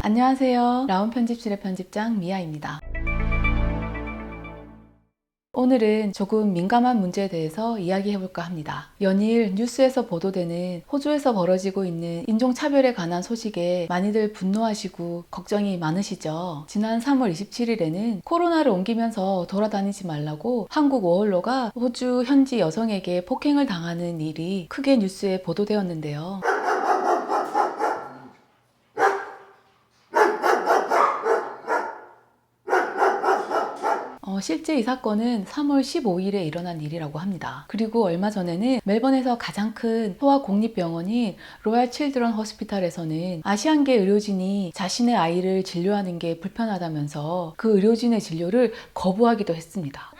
안녕하세요. 라온 편집실의 편집장 미아입니다. 오늘은 조금 민감한 문제에 대해서 이야기해볼까 합니다. 연일 뉴스에서 보도되는 호주에서 벌어지고 있는 인종차별에 관한 소식에 많이들 분노하시고 걱정이 많으시죠? 지난 3월 27일에는 코로나를 옮기면서 돌아다니지 말라고 한국 워홀러가 호주 현지 여성에게 폭행을 당하는 일이 크게 뉴스에 보도되었는데요. 실제 이 사건은 3월 15일에 일어난 일이라고 합니다. 그리고 얼마 전에는 멜번에서 가장 큰 소아 공립병원인 로얄 칠드런 호스피탈에서는 아시안계 의료진이 자신의 아이를 진료하는 게 불편하다면서 그 의료진의 진료를 거부하기도 했습니다.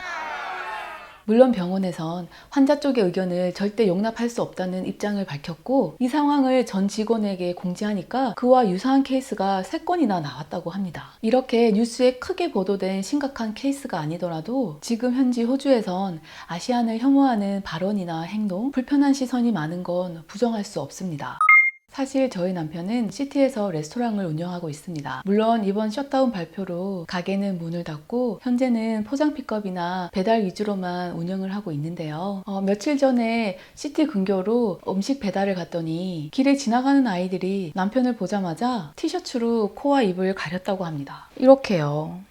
물론 병원에선 환자 쪽의 의견을 절대 용납할 수 없다는 입장을 밝혔고, 이 상황을 전 직원에게 공지하니까 그와 유사한 케이스가 3건이나 나왔다고 합니다. 이렇게 뉴스에 크게 보도된 심각한 케이스가 아니더라도 지금 현지 호주에선 아시안을 혐오하는 발언이나 행동, 불편한 시선이 많은 건 부정할 수 없습니다. 사실 저희 남편은 시티에서 레스토랑을 운영하고 있습니다. 물론 이번 셧다운 발표로 가게는 문을 닫고 현재는 포장 픽업이나 배달 위주로만 운영을 하고 있는데요. 며칠 전에 시티 근교로 음식 배달을 갔더니 길에 지나가는 아이들이 남편을 보자마자 티셔츠로 코와 입을 가렸다고 합니다. 이렇게요.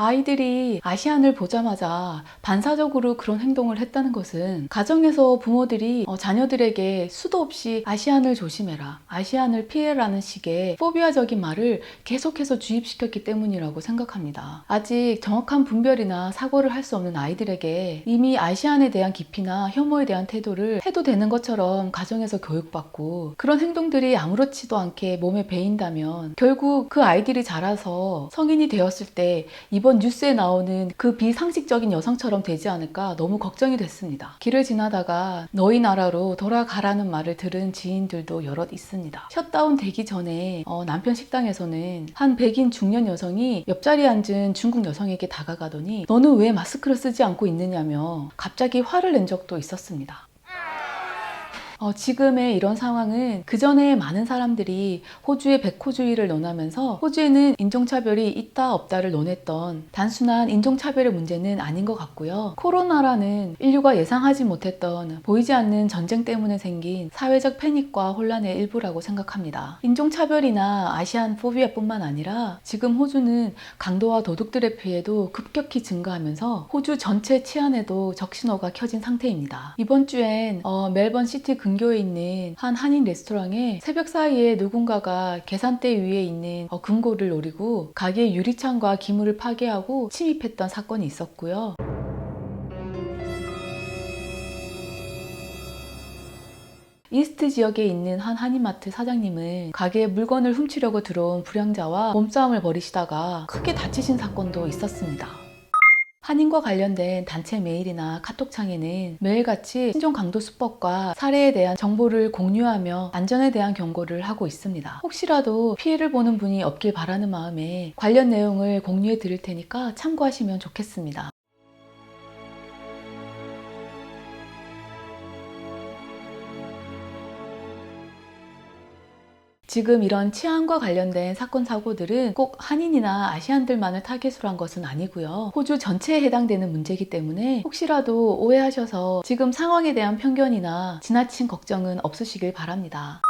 아이들이 아시안을 보자마자 반사적으로 그런 행동을 했다는 것은 가정에서 부모들이 자녀들에게 수도 없이 아시안을 조심해라, 아시안을 피해라는 식의 포비아적인 말을 계속해서 주입시켰기 때문이라고 생각합니다. 아직 정확한 분별이나 사고를 할 수 없는 아이들에게 이미 아시안에 대한 깊이나 혐오에 대한 태도를 해도 되는 것처럼 가정에서 교육받고 그런 행동들이 아무렇지도 않게 몸에 배인다면 결국 그 아이들이 자라서 성인이 되었을 때 이번 뉴스에 나오는 그 비상식적인 여성처럼 되지 않을까 너무 걱정이 됐습니다. 길을 지나다가 너희 나라로 돌아가라는 말을 들은 지인들도 여럿 있습니다. 셧다운 되기 전에 남편 식당에서는 한 백인 중년 여성이 옆자리에 앉은 중국 여성에게 다가가더니 너는 왜 마스크를 쓰지 않고 있느냐며 갑자기 화를 낸 적도 있었습니다. 지금의 이런 상황은 그 전에 많은 사람들이 호주의 백호주의를 논하면서 호주에는 인종차별이 있다 없다를 논했던 단순한 인종차별의 문제는 아닌 것 같고요. 코로나라는 인류가 예상하지 못했던 보이지 않는 전쟁 때문에 생긴 사회적 패닉과 혼란의 일부라고 생각합니다. 인종차별이나 아시안 포비아뿐만 아니라 지금 호주는 강도와 도둑들의 피해도 급격히 증가하면서 호주 전체 치안에도 적신호가 켜진 상태입니다. 이번 주엔 멜번 시티 근교에 있는 한 한인 레스토랑에 새벽 사이에 누군가가 계산대 위에 있는 금고를 노리고 가게 유리창과 기물을 파괴하고 침입했던 사건이 있었고요. 이스트 지역에 있는 한 한인마트 사장님은 가게에 물건을 훔치려고 들어온 불량자와 몸싸움을 벌이시다가 크게 다치신 사건도 있었습니다. 한인과 관련된 단체 메일이나 카톡창에는 매일같이 신종 강도 수법과 사례에 대한 정보를 공유하며 안전에 대한 경고를 하고 있습니다. 혹시라도 피해를 보는 분이 없길 바라는 마음에 관련 내용을 공유해 드릴 테니까 참고하시면 좋겠습니다. 지금 이런 치안과 관련된 사건 사고들은 꼭 한인이나 아시안들만을 타겟으로 한 것은 아니고요. 호주 전체에 해당되는 문제이기 때문에 혹시라도 오해하셔서 지금 상황에 대한 편견이나 지나친 걱정은 없으시길 바랍니다.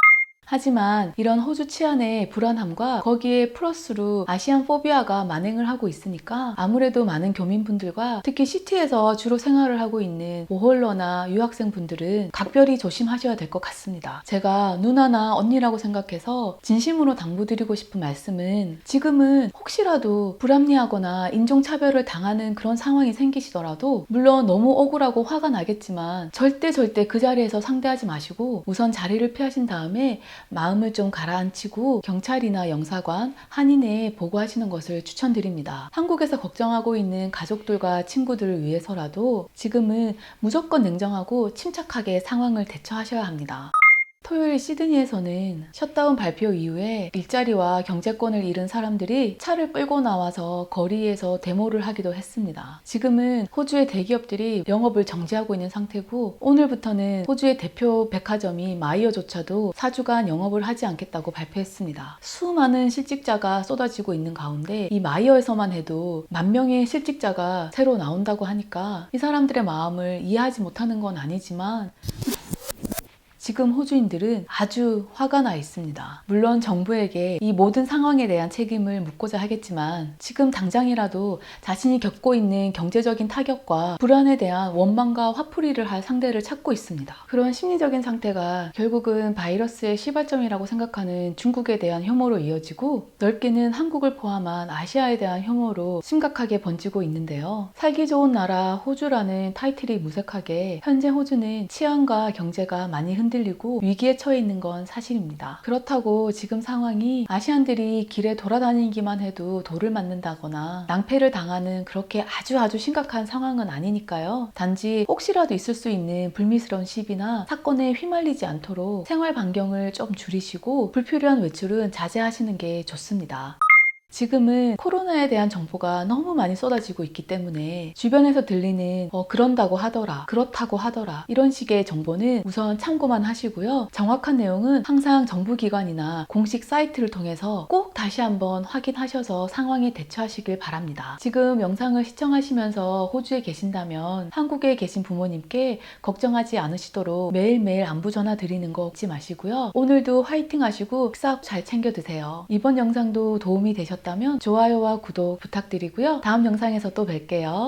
하지만 이런 호주 치안의 불안함과 거기에 플러스로 아시안 포비아가 만행을 하고 있으니까 아무래도 많은 교민분들과 특히 시티에서 주로 생활을 하고 있는 보홀러나 유학생분들은 각별히 조심하셔야 될 것 같습니다. 제가 누나나 언니라고 생각해서 진심으로 당부드리고 싶은 말씀은 지금은 혹시라도 불합리하거나 인종차별을 당하는 그런 상황이 생기시더라도 물론 너무 억울하고 화가 나겠지만 절대 그 자리에서 상대하지 마시고 우선 자리를 피하신 다음에 마음을 좀 가라앉히고 경찰이나 영사관, 한인에 보고하시는 것을 추천드립니다. 한국에서 걱정하고 있는 가족들과 친구들을 위해서라도 지금은 무조건 냉정하고 침착하게 상황을 대처하셔야 합니다. 토요일 시드니에서는 셧다운 발표 이후에 일자리와 경제권을 잃은 사람들이 차를 끌고 나와서 거리에서 데모를 하기도 했습니다. 지금은 호주의 대기업들이 영업을 정지하고 있는 상태고, 오늘부터는 호주의 대표 백화점이 마이어조차도 4주간 영업을 하지 않겠다고 발표했습니다. 수많은 실직자가 쏟아지고 있는 가운데 이 마이어에서만 해도 10,000명의 실직자가 새로 나온다고 하니까 이 사람들의 마음을 이해하지 못하는 건 아니지만 지금 호주인들은 아주 화가 나 있습니다. 물론 정부에게 이 모든 상황에 대한 책임을 묻고자 하겠지만 지금 당장이라도 자신이 겪고 있는 경제적인 타격과 불안에 대한 원망과 화풀이를 할 상대를 찾고 있습니다. 그런 심리적인 상태가 결국은 바이러스의 시발점이라고 생각하는 중국에 대한 혐오로 이어지고, 넓게는 한국을 포함한 아시아에 대한 혐오로 심각하게 번지고 있는데요. 살기 좋은 나라 호주라는 타이틀이 무색하게 현재 호주는 치안과 경제가 많이 흔들리고 위기에 처해 있는 건 사실입니다. 그렇다고 지금 상황이 아시안들이 길에 돌아다니기만 해도 돌을 맞는다거나 낭패를 당하는 그렇게 아주 심각한 상황은 아니니까요. 단지 혹시라도 있을 수 있는 불미스러운 시비나 사건에 휘말리지 않도록 생활 반경을 좀 줄이시고 불필요한 외출은 자제하시는 게 좋습니다. 지금은 코로나에 대한 정보가 너무 많이 쏟아지고 있기 때문에 주변에서 들리는 그런다고 하더라, 그렇다고 하더라 이런 식의 정보는 우선 참고만 하시고요. 정확한 내용은 항상 정부기관이나 공식 사이트를 통해서 꼭 다시 한번 확인하셔서 상황에 대처하시길 바랍니다. 지금 영상을 시청하시면서 호주에 계신다면 한국에 계신 부모님께 걱정하지 않으시도록 매일매일 안부 전화 드리는 거 잊지 마시고요. 오늘도 화이팅 하시고 식사 잘 챙겨 드세요. 이번 영상도 도움이 되셨다면 좋아요와 구독 부탁드리고요. 다음 영상에서 또 뵐게요.